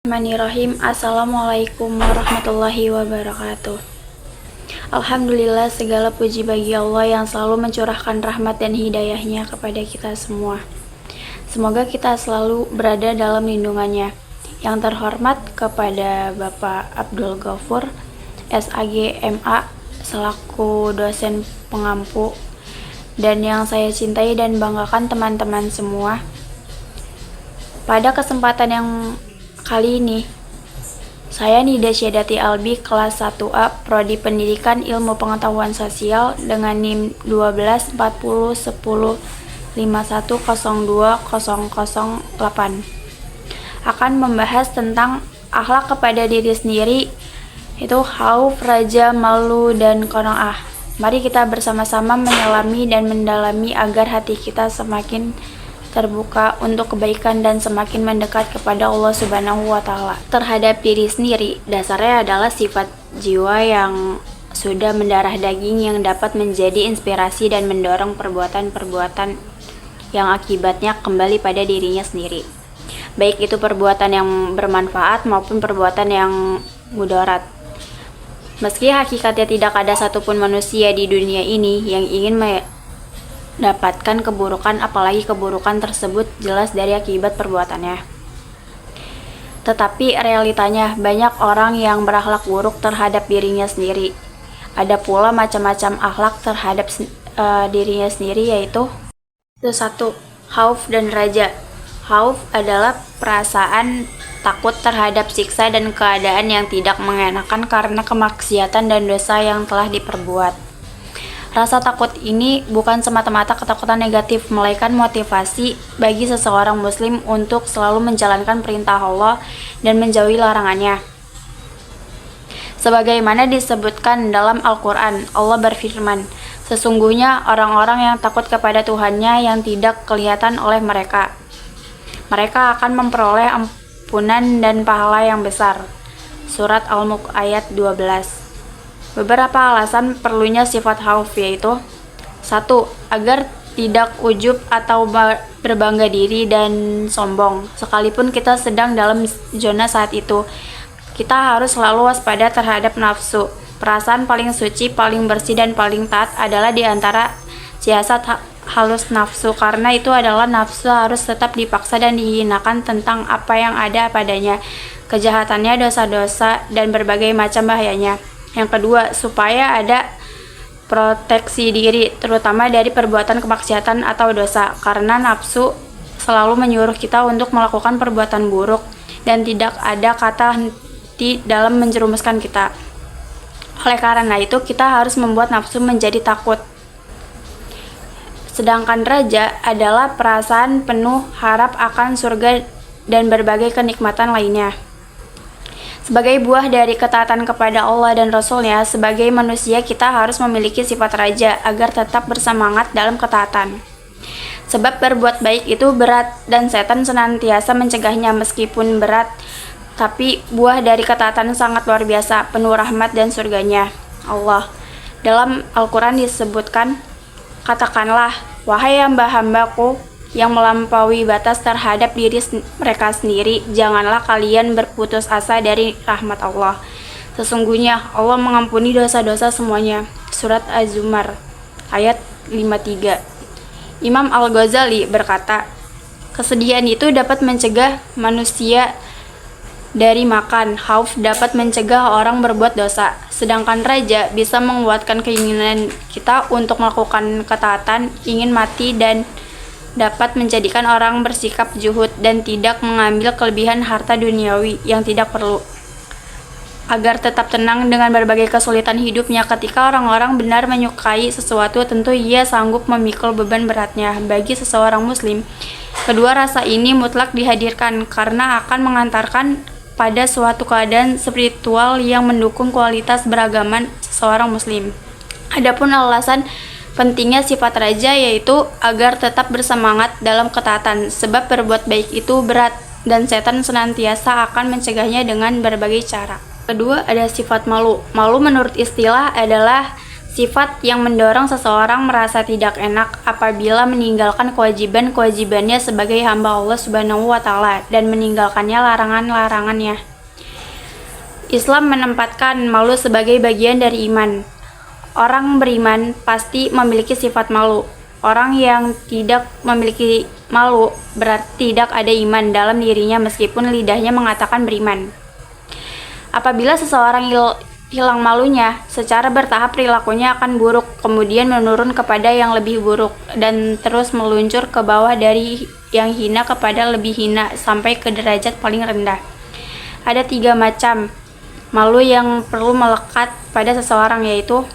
Bismillahirrahmanirrahim. Assalamualaikum warahmatullahi wabarakatuh. Alhamdulillah, segala puji bagi Allah yang selalu mencurahkan rahmat dan hidayahnya kepada kita semua. Semoga kita selalu berada dalam lindungannya. Yang terhormat kepada Bapak Abdul Ghafur, SAG MA, selaku dosen pengampu, dan yang saya cintai dan banggakan teman-teman semua. Pada kesempatan yang kali ini, saya Nida Syedati Albi, kelas 1A, Prodi Pendidikan Ilmu Pengetahuan Sosial dengan NIM 124051020008 akan membahas tentang akhlak kepada diri sendiri, itu khauf, raja, malu, dan qanaah. Mari kita bersama-sama menyelami dan mendalami agar hati kita semakin terbuka untuk kebaikan dan semakin mendekat kepada Allah Subhanahu wa Ta'ala. Terhadap diri sendiri, dasarnya adalah sifat jiwa yang sudah mendarah daging yang dapat menjadi inspirasi dan mendorong perbuatan-perbuatan yang akibatnya kembali pada dirinya sendiri. Baik itu perbuatan yang bermanfaat maupun perbuatan yang mudarat. Meski hakikatnya tidak ada satupun manusia di dunia ini yang ingin dapatkan keburukan, apalagi keburukan tersebut jelas dari akibat perbuatannya. Tetapi realitanya banyak orang yang berakhlak buruk terhadap dirinya sendiri. Ada pula macam-macam akhlak terhadap dirinya sendiri, yaitu satu, khauf dan raja. Khauf adalah perasaan takut terhadap siksa dan keadaan yang tidak mengenakan karena kemaksiatan dan dosa yang telah diperbuat. Rasa takut ini bukan semata-mata ketakutan negatif, melainkan motivasi bagi seseorang muslim untuk selalu menjalankan perintah Allah dan menjauhi larangannya. Sebagaimana disebutkan dalam Al-Quran, Allah berfirman, sesungguhnya orang-orang yang takut kepada Tuhannya yang tidak kelihatan oleh mereka, mereka akan memperoleh ampunan dan pahala yang besar. Surat Al-Mulk ayat 12. Beberapa alasan perlunya sifat khauf, yaitu 1. Agar tidak ujub atau berbangga diri dan sombong. Sekalipun kita sedang dalam zona saat itu, kita harus selalu waspada terhadap nafsu. Perasaan paling suci, paling bersih, dan paling taat adalah di antara siasat halus nafsu, karena itu adalah nafsu harus tetap dipaksa dan dihinakan tentang apa yang ada padanya, kejahatannya, dosa-dosa, dan berbagai macam bahayanya. Yang kedua, supaya ada proteksi diri, terutama dari perbuatan kemaksiatan atau dosa, karena nafsu selalu menyuruh kita untuk melakukan perbuatan buruk dan tidak ada kata henti dalam menjerumuskan kita. Oleh karena itu, kita harus membuat nafsu menjadi takut. Sedangkan raja adalah perasaan penuh harap akan surga dan berbagai kenikmatan lainnya. Sebagai buah dari ketaatan kepada Allah dan Rasul-Nya, sebagai manusia kita harus memiliki sifat raja agar tetap bersemangat dalam ketaatan. Sebab berbuat baik itu berat dan setan senantiasa mencegahnya. Meskipun berat, tapi buah dari ketaatan sangat luar biasa, penuh rahmat dan surganya Allah. Dalam Al-Quran disebutkan, katakanlah, wahai hamba-hambaku yang melampaui batas terhadap diri mereka sendiri, janganlah kalian berputus asa dari rahmat Allah. Sesungguhnya Allah mengampuni dosa-dosa semuanya. Surat Az-Zumar ayat 53. Imam Al-Ghazali berkata, kesedihan itu dapat mencegah manusia dari makan, khauf dapat mencegah orang berbuat dosa, sedangkan raja bisa menguatkan keinginan kita untuk melakukan ketaatan, ingin mati, dan dapat menjadikan orang bersikap juhud dan tidak mengambil kelebihan harta duniawi yang tidak perlu, agar tetap tenang dengan berbagai kesulitan hidupnya. Ketika orang-orang benar menyukai sesuatu, tentu ia sanggup memikul beban beratnya. Bagi seseorang muslim, kedua rasa ini mutlak dihadirkan karena akan mengantarkan pada suatu keadaan spiritual yang mendukung kualitas beragaman seseorang muslim. Adapun alasan pentingnya sifat raja, yaitu agar tetap bersemangat dalam ketaatan, sebab berbuat baik itu berat dan setan senantiasa akan mencegahnya dengan berbagai cara. Kedua, ada sifat malu. Malu menurut istilah adalah Sifat yang mendorong seseorang merasa tidak enak apabila meninggalkan kewajiban-kewajibannya sebagai hamba Allah Subhanahu wa Ta'ala dan meninggalkannya larangan-larangannya. Islam menempatkan malu sebagai bagian dari iman. Orang beriman pasti memiliki sifat malu. Orang yang tidak memiliki malu berarti tidak ada iman dalam dirinya meskipun lidahnya mengatakan beriman. Apabila seseorang hilang malunya, secara bertahap perilakunya akan buruk, kemudian menurun kepada yang lebih buruk, dan terus meluncur ke bawah dari yang hina kepada lebih hina, sampai ke derajat paling rendah. Ada 3 macam malu yang perlu melekat pada seseorang, yaitu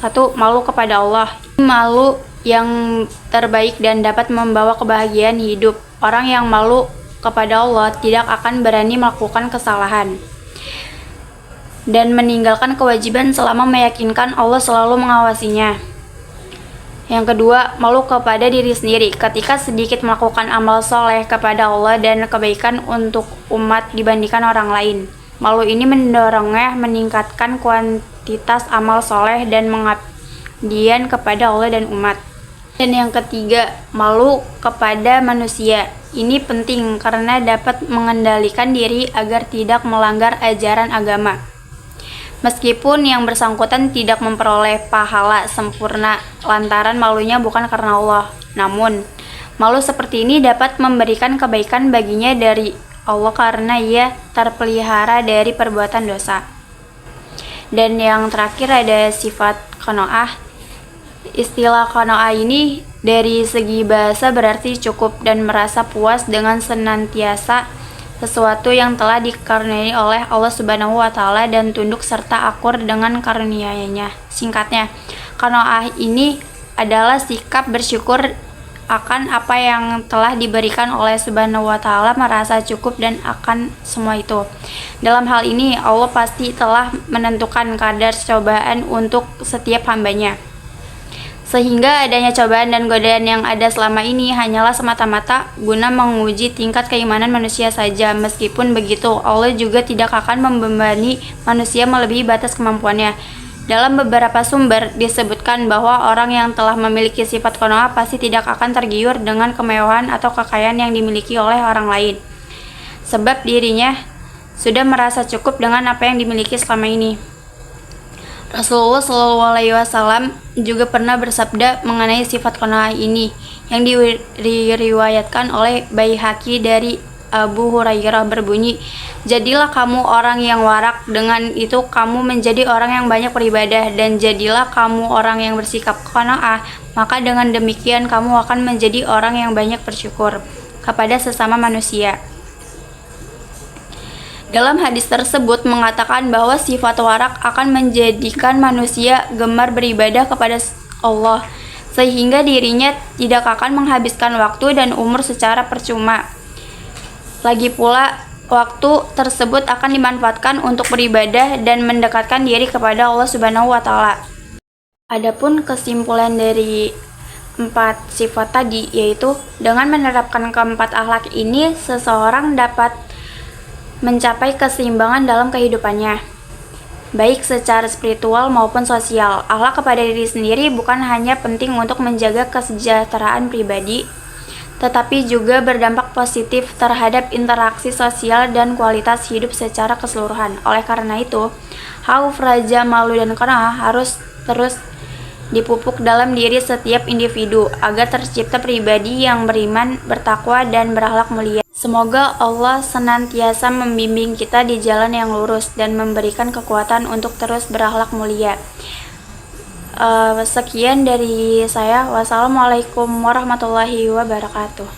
1. Malu kepada Allah. Malu yang terbaik dan dapat membawa kebahagiaan hidup. Orang yang malu kepada Allah tidak akan berani melakukan kesalahan dan meninggalkan kewajiban selama meyakinkan Allah selalu mengawasinya. Yang kedua, malu kepada diri sendiri ketika sedikit melakukan amal soleh kepada Allah dan kebaikan untuk umat dibandingkan orang lain. Malu ini mendorongnya meningkatkan kuantitas amal soleh dan mengabdian kepada Allah dan umat. Dan yang ketiga, malu kepada manusia. Ini penting karena dapat mengendalikan diri agar tidak melanggar ajaran agama. Meskipun yang bersangkutan tidak memperoleh pahala sempurna lantaran malunya bukan karena Allah. Namun, malu seperti ini dapat memberikan kebaikan baginya dari Allah karena ia terpelihara dari perbuatan dosa. Dan yang terakhir ada sifat qanaah. Istilah qanaah ini dari segi bahasa berarti cukup dan merasa puas dengan senantiasa sesuatu yang telah dikaruniai oleh Allah Subhanahu wa Ta'ala dan tunduk serta akur dengan karunia-Nya. Singkatnya, qanaah ini adalah sikap bersyukur akan apa yang telah diberikan oleh Subhanahu wa Ta'ala, merasa cukup dan akan semua itu. Dalam hal ini, Allah pasti telah menentukan kadar cobaan untuk setiap hambanya. Sehingga adanya cobaan dan godaan yang ada selama ini hanyalah semata-mata guna menguji tingkat keimanan manusia saja. Meskipun begitu, Allah juga tidak akan membebani manusia melebihi batas kemampuannya. Dalam beberapa sumber disebutkan bahwa orang yang telah memiliki sifat qanaah pasti tidak akan tergiur dengan kemewahan atau kekayaan yang dimiliki oleh orang lain, sebab dirinya sudah merasa cukup dengan apa yang dimiliki selama ini. Rasulullah SAW juga pernah bersabda mengenai sifat qanaah ini yang diriwayatkan oleh Baihaqi dari Abu Hurairah berbunyi, "Jadilah kamu orang yang warak, dengan itu kamu menjadi orang yang banyak beribadah, dan jadilah kamu orang yang bersikap qanaah, maka dengan demikian kamu akan menjadi orang yang banyak bersyukur kepada sesama manusia." Dalam hadis tersebut mengatakan bahwa sifat warak akan menjadikan manusia gemar beribadah kepada Allah, sehingga dirinya tidak akan menghabiskan waktu dan umur secara percuma. Lagi pula, waktu tersebut akan dimanfaatkan untuk beribadah dan mendekatkan diri kepada Allah Subhanahu wa Ta'ala. Adapun kesimpulan dari 4 sifat tadi, yaitu dengan menerapkan keempat akhlak ini, seseorang dapat mencapai keseimbangan dalam kehidupannya, baik secara spiritual maupun sosial. Akhlak kepada diri sendiri bukan hanya penting untuk menjaga kesejahteraan pribadi, tetapi juga berdampak positif terhadap interaksi sosial dan kualitas hidup secara keseluruhan. Oleh karena itu, khauf, raja, malu, dan qanaah harus terus dipupuk dalam diri setiap individu agar tercipta pribadi yang beriman, bertakwa, dan berakhlak mulia. Semoga Allah senantiasa membimbing kita di jalan yang lurus dan memberikan kekuatan untuk terus berakhlak mulia. Sekian dari saya. Wassalamualaikum warahmatullahi wabarakatuh.